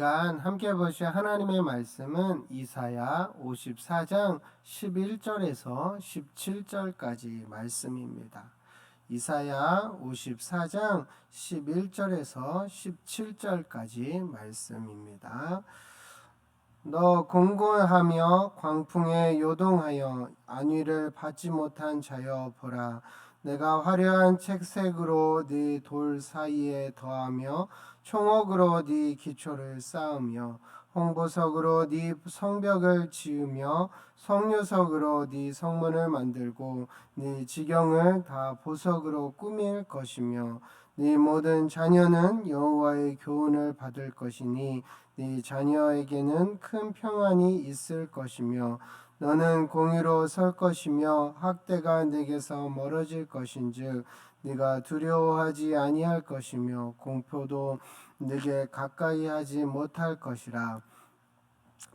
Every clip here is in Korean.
시간 함께 보실 하나님의 말씀은 이사야 54장 11절에서 17절까지 말씀입니다. 이사야 54장 11절에서 17절까지 말씀입니다. 너 공고하며 광풍에 요동하여 안위를 받지 못한 자여 보라. 내가 화려한 책색으로 네 돌 사이에 더하며 총옥으로 네 기초를 쌓으며 홍보석으로 네 성벽을 지으며 성류석으로 네 성문을 만들고 네 지경을 다 보석으로 꾸밀 것이며 네 모든 자녀는 여호와의 교훈을 받을 것이니 네 자녀에게는 큰 평안이 있을 것이며 너는 공의로 설 것이며 학대가 네게서 멀어질 것인즉 네가 두려워하지 아니할 것이며 공포도 네게 가까이 하지 못할 것이라.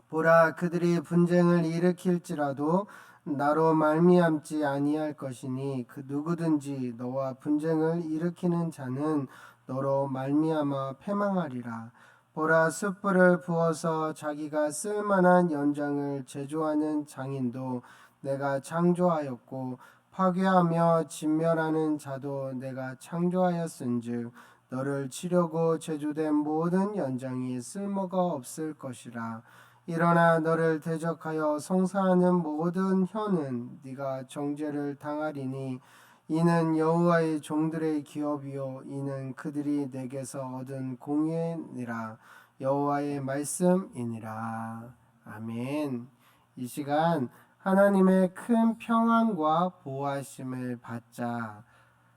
보라, 그들이 분쟁을 일으킬지라도 나로 말미암지 아니할 것이니 그 누구든지 너와 분쟁을 일으키는 자는 너로 말미암아 패망하리라. 보라, 숯불을 부어서 자기가 쓸만한 연장을 제조하는 장인도 내가 창조하였고 파괴하며 진멸하는 자도 내가 창조하였은즉 너를 치려고 제조된 모든 연장이 쓸모가 없을 것이라. 일어나 너를 대적하여 송사하는 모든 혀는 네가 정죄를 당하리니 이는 여호와의 종들의 기업이요 이는 그들이 내게서 얻은 공의니라. 여호와의 말씀이니라. 아멘. 이 시간 하나님의 큰 평안과 보호하심을 받자.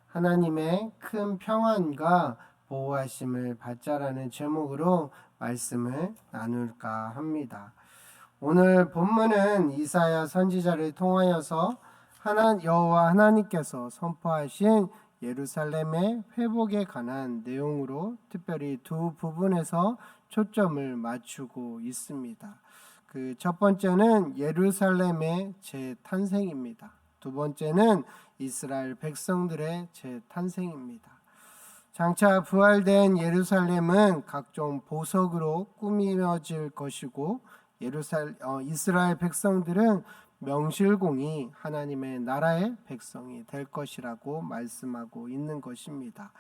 하나님의 큰 평안과 보호하심을 받자라는 제목으로 말씀을 나눌까 합니다. 오늘 본문은 이사야 선지자를 통하여서 여호와 하나님께서 선포하신 예루살렘의 회복에 관한 내용으로 특별히 두 부분에서 초점을 맞추고 있습니다. 그 첫 번째는 예루살렘의 재탄생입니다. 두 번째는 이스라엘 백성들의 재탄생입니다. 장차 부활된 예루살렘은 각종 보석으로 꾸며질 것이고 이스라엘 백성들은 명실공히 하나님의 나라의 백성이 될 것이라고 말씀하고 있는 것입니다.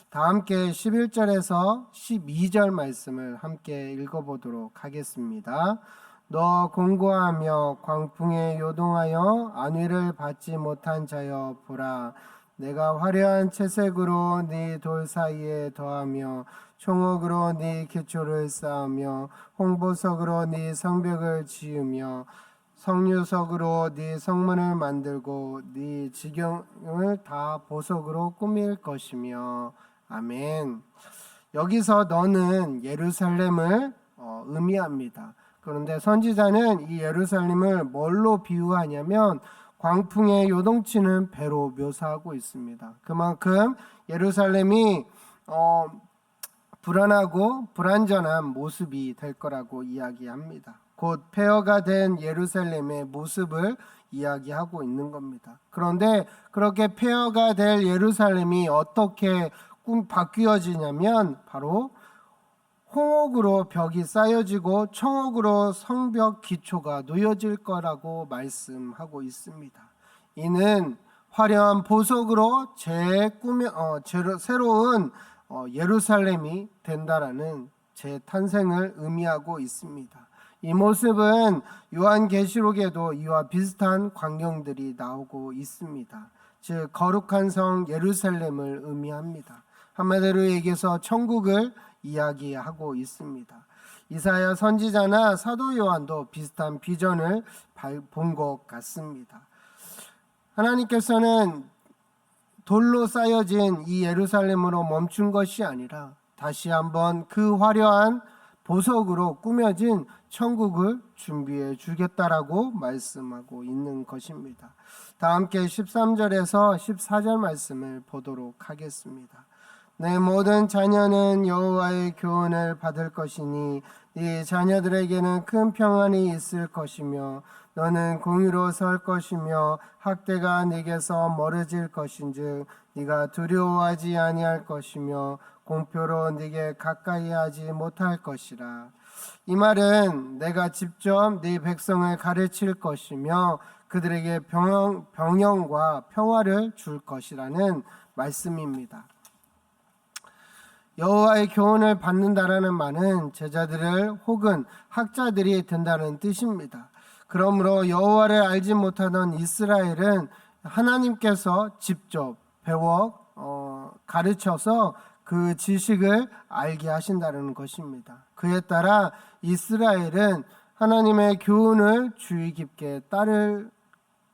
다 함께 11절에서 12절 말씀을 함께 읽어보도록 하겠습니다. 너 공고하며 광풍에 요동하여 안위를 받지 못한 자여 보라. 내가 화려한 채색으로 네 돌 사이에 더하며 총옥으로 네 기초를 쌓으며 홍보석으로 네 성벽을 지으며 성류석으로 네 성문을 만들고 네 지경을 다 보석으로 꾸밀 것이며. 아멘. 여기서 너는 예루살렘을 의미합니다. 그런데 선지자는 이 예루살렘을 뭘로 비유하냐면 광풍에 요동치는 배로 묘사하고 있습니다. 그만큼 예루살렘이 불안하고 불완전한 모습이 될 거라고 이야기합니다. 곧 폐허가 된 예루살렘의 모습을 이야기하고 있는 겁니다. 그런데 그렇게 폐허가 될 예루살렘이 어떻게 바뀌어지냐면 바로 홍옥으로 벽이 쌓여지고 청옥으로 성벽 기초가 놓여질 거라고 말씀하고 있습니다. 이는 화려한 보석으로 새로운 예루살렘이 된다라는 재탄생을 의미하고 있습니다. 이 모습은 요한계시록에도 이와 비슷한 광경들이 나오고 있습니다. 즉 거룩한 성 예루살렘을 의미합니다. 한마디로 얘기해서 천국을 이야기하고 있습니다. 이사야 선지자나 사도 요한도 비슷한 비전을 본 것 같습니다. 하나님께서는 돌로 쌓여진 이 예루살렘으로 멈춘 것이 아니라 다시 한번 그 화려한 보석으로 꾸며진 천국을 준비해 주겠다라고 말씀하고 있는 것입니다. 다 함께 13절에서 14절 말씀을 보도록 하겠습니다. 내 모든 자녀는 여호와의 교훈을 받을 것이니 네 자녀들에게는 큰 평안이 있을 것이며 너는 공의로 설 것이며 학대가 네게서 멀어질 것인즉 네가 두려워하지 아니할 것이며 공표로 네게 가까이 하지 못할 것이라. 이 말은 내가 직접 네 백성을 가르칠 것이며 그들에게 병영과 평화를 줄 것이라는 말씀입니다. 여호와의 교훈을 받는다라는 말은 제자들을 혹은 학자들이 된다는 뜻입니다. 그러므로 여호와를 알지 못하던 이스라엘은 하나님께서 직접 배워 가르쳐서 그 지식을 알게 하신다는 것입니다. 그에 따라 이스라엘은 하나님의 교훈을 주의 깊게 따를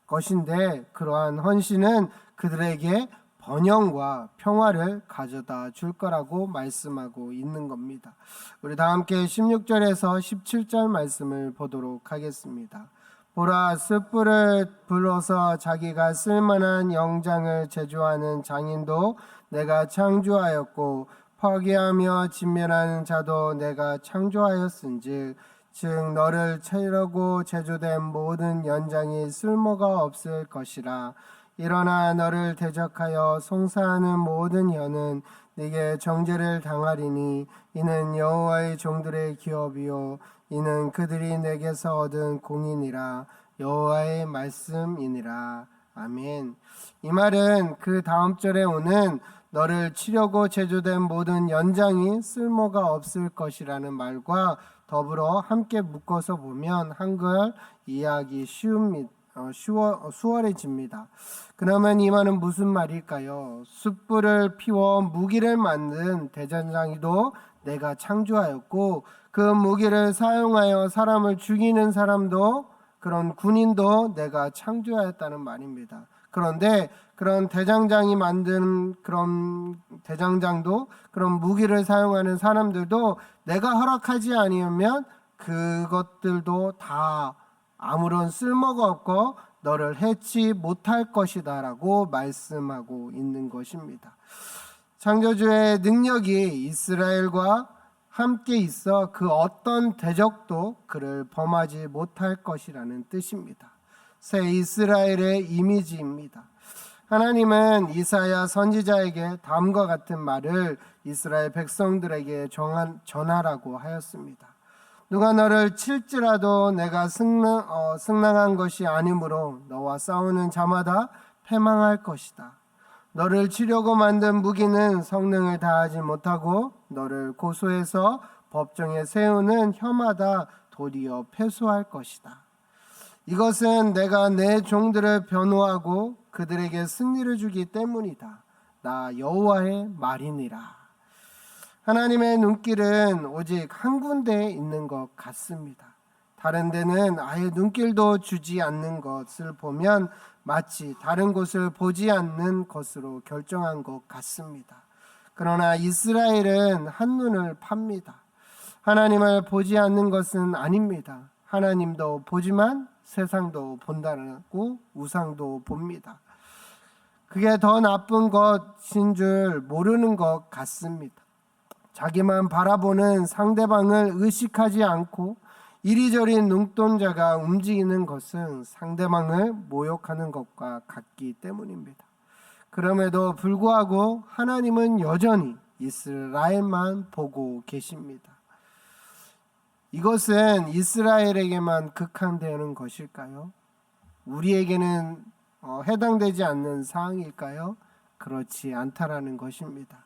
것인데 그러한 헌신은 그들에게 번영과 평화를 가져다 줄 거라고 말씀하고 있는 겁니다. 우리 다 함께 16절에서 17절 말씀을 보도록 하겠습니다. 보라, 숯불을 불어서 자기가 쓸만한 영장을 제조하는 장인도 내가 창조하였고 파괴하며 진멸하는 자도 내가 창조하였은즉 즉 너를 치려고 제조된 모든 연장이 쓸모가 없을 것이라. 일어나 너를 대적하여 송사하는 모든 혀는 네게 정죄를 당하리니 이는 여호와의 종들의 기업이요 이는 그들이 내게서 얻은 공인이라. 여호와의 말씀이니라. 아멘. 이 말은 그 다음 절에 오는 너를 치려고 제조된 모든 연장이 쓸모가 없을 것이라는 말과 더불어 함께 묶어서 보면 한글 이해하기 수월해집니다. 그러면 이 말은 무슨 말일까요? 숯불을 피워 무기를 만든 대전장이도 내가 창조하였고 그 무기를 사용하여 사람을 죽이는 사람도 그런 군인도 내가 창조하였다는 말입니다. 그런데 그런 대장장이 만든 그런 대장장도 그런 무기를 사용하는 사람들도 내가 허락하지 아니하면 그것들도 다 아무런 쓸모가 없고 너를 해치 못할 것이다 라고 말씀하고 있는 것입니다. 창조주의 능력이 이스라엘과 함께 있어 그 어떤 대적도 그를 범하지 못할 것이라는 뜻입니다. 새 이스라엘의 이미지입니다. 하나님은 이사야 선지자에게 다음과 같은 말을 이스라엘 백성들에게 전하라고 하였습니다. 누가 너를 칠지라도 내가 승낙한 것이 아니므로 너와 싸우는 자마다 패망할 것이다. 너를 치려고 만든 무기는 성능을 다하지 못하고 너를 고소해서 법정에 세우는 혀마다 도리어 패소할 것이다. 이것은 내가 내 종들을 변호하고 그들에게 승리를 주기 때문이다. 나 여호와의 말이니라. 하나님의 눈길은 오직 한 군데에 있는 것 같습니다. 다른 데는 아예 눈길도 주지 않는 것을 보면 마치 다른 곳을 보지 않는 것으로 결정한 것 같습니다. 그러나 이스라엘은 한눈을 팝니다. 하나님을 보지 않는 것은 아닙니다. 하나님도 보지만 세상도 본다고 우상도 봅니다. 그게 더 나쁜 것인 줄 모르는 것 같습니다. 자기만 바라보는 상대방을 의식하지 않고 이리저리 눈동자가 움직이는 것은 상대방을 모욕하는 것과 같기 때문입니다. 그럼에도 불구하고 하나님은 여전히 이스라엘만 보고 계십니다. 이것은 이스라엘에게만 국한되는 것일까요? 우리에게는 해당되지 않는 사항일까요? 그렇지 않다라는 것입니다.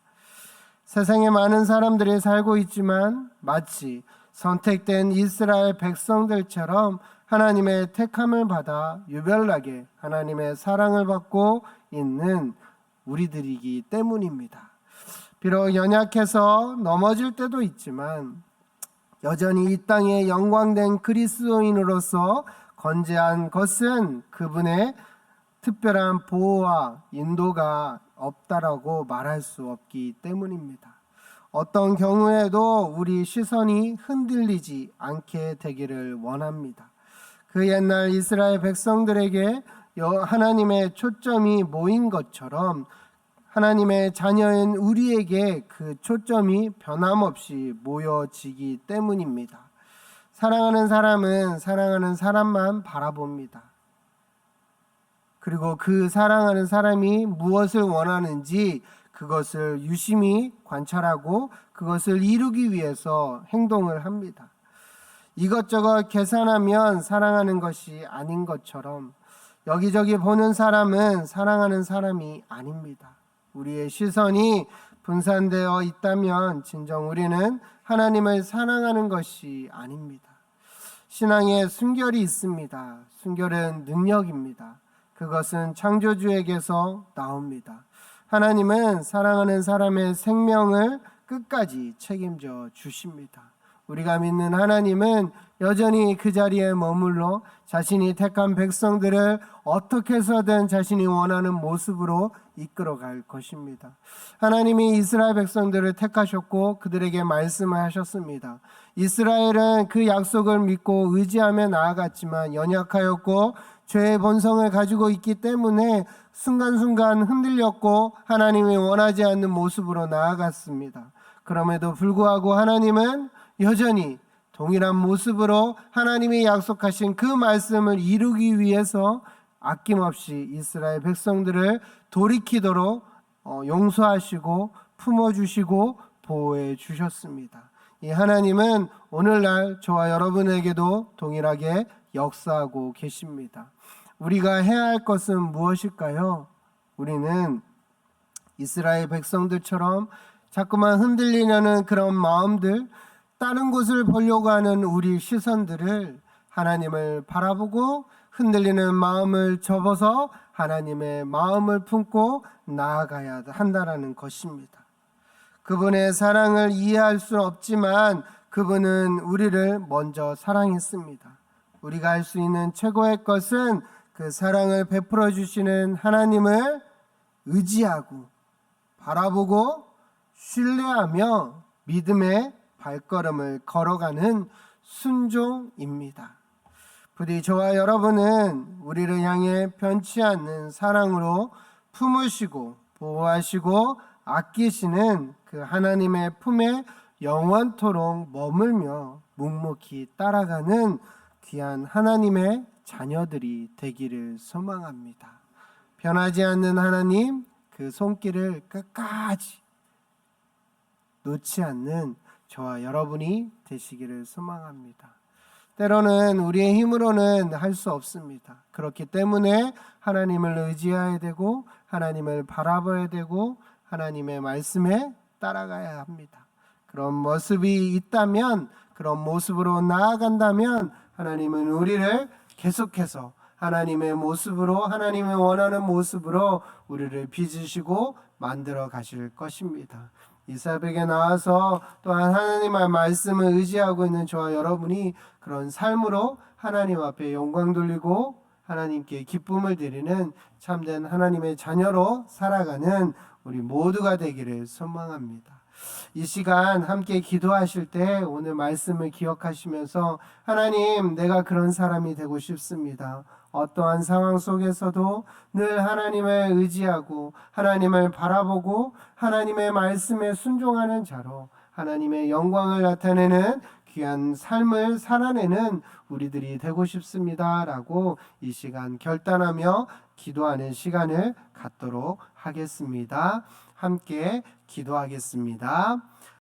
세상에 많은 사람들이 살고 있지만 마치 선택된 이스라엘 백성들처럼 하나님의 택함을 받아 유별나게 하나님의 사랑을 받고 있는 우리들이기 때문입니다. 비록 연약해서 넘어질 때도 있지만 여전히 이 땅에 영광된 그리스도인으로서 건재한 것은 그분의 특별한 보호와 인도가 없다라고 말할 수 없기 때문입니다. 어떤 경우에도 우리 시선이 흔들리지 않게 되기를 원합니다. 그 옛날 이스라엘 백성들에게 하나님의 초점이 모인 것처럼 하나님의 자녀인 우리에게 그 초점이 변함없이 모여지기 때문입니다. 사랑하는 사람은 사랑하는 사람만 바라봅니다. 그리고 그 사랑하는 사람이 무엇을 원하는지 그 그것을 유심히 관찰하고 그것을 이루기 위해서 행동을 합니다. 이것저것 계산하면 사랑하는 것이 아닌 것처럼 여기저기 보는 사람은 사랑하는 사람이 아닙니다. 우리의 시선이 분산되어 있다면 진정 우리는 하나님을 사랑하는 것이 아닙니다. 신앙에 순결이 있습니다. 순결은 능력입니다. 그것은 창조주에게서 나옵니다. 하나님은 사랑하는 사람의 생명을 끝까지 책임져 주십니다. 우리가 믿는 하나님은 여전히 그 자리에 머물러 자신이 택한 백성들을 어떻게 해서든 자신이 원하는 모습으로 이끌어갈 것입니다. 하나님이 이스라엘 백성들을 택하셨고 그들에게 말씀을 하셨습니다. 이스라엘은 그 약속을 믿고 의지하며 나아갔지만 연약하였고 죄의 본성을 가지고 있기 때문에 순간순간 흔들렸고 하나님이 원하지 않는 모습으로 나아갔습니다. 그럼에도 불구하고 하나님은 여전히 동일한 모습으로 하나님이 약속하신 그 말씀을 이루기 위해서 아낌없이 이스라엘 백성들을 돌이키도록 용서하시고 품어주시고 보호해 주셨습니다. 이 하나님은 오늘날 저와 여러분에게도 동일하게 역사하고 계십니다. 우리가 해야 할 것은 무엇일까요? 우리는 이스라엘 백성들처럼 자꾸만 흔들리려는 그런 마음들, 다른 곳을 보려고 하는 우리 시선들을 하나님을 바라보고 흔들리는 마음을 접어서 하나님의 마음을 품고 나아가야 한다는 것입니다. 그분의 사랑을 이해할 수 없지만 그분은 우리를 먼저 사랑했습니다. 우리가 할 수 있는 최고의 것은 그 사랑을 베풀어 주시는 하나님을 의지하고 바라보고 신뢰하며 믿음의 발걸음을 걸어가는 순종입니다. 부디 저와 여러분은 우리를 향해 변치 않는 사랑으로 품으시고 보호하시고 아끼시는 그 하나님의 품에 영원토록 머물며 묵묵히 따라가는 귀한 하나님의 자녀들이 되기를 소망합니다. 변하지 않는 하나님, 그 손길을 끝까지 놓지 않는 저와 여러분이 되시기를 소망합니다. 때로는 우리의 힘으로는 할 수 없습니다. 그렇기 때문에 하나님을 의지해야 되고 하나님을 바라봐야 되고 하나님의 말씀에 따라가야 합니다. 그런 모습이 있다면, 그런 모습으로 나아간다면 하나님은 우리를 계속해서 하나님의 모습으로, 하나님의 원하는 모습으로 우리를 빚으시고 만들어 가실 것입니다. 이 새벽에 나와서 또한 하나님의 말씀을 의지하고 있는 저와 여러분이 그런 삶으로 하나님 앞에 영광 돌리고 하나님께 기쁨을 드리는 참된 하나님의 자녀로 살아가는 우리 모두가 되기를 소망합니다. 이 시간 함께 기도하실 때 오늘 말씀을 기억하시면서 하나님, 내가 그런 사람이 되고 싶습니다. 어떠한 상황 속에서도 늘 하나님을 의지하고 하나님을 바라보고 하나님의 말씀에 순종하는 자로 하나님의 영광을 나타내는 귀한 삶을 살아내는 우리들이 되고 싶습니다 라고 이 시간 결단하며 기도하는 시간을 갖도록 하겠습니다. 함께 기도하겠습니다.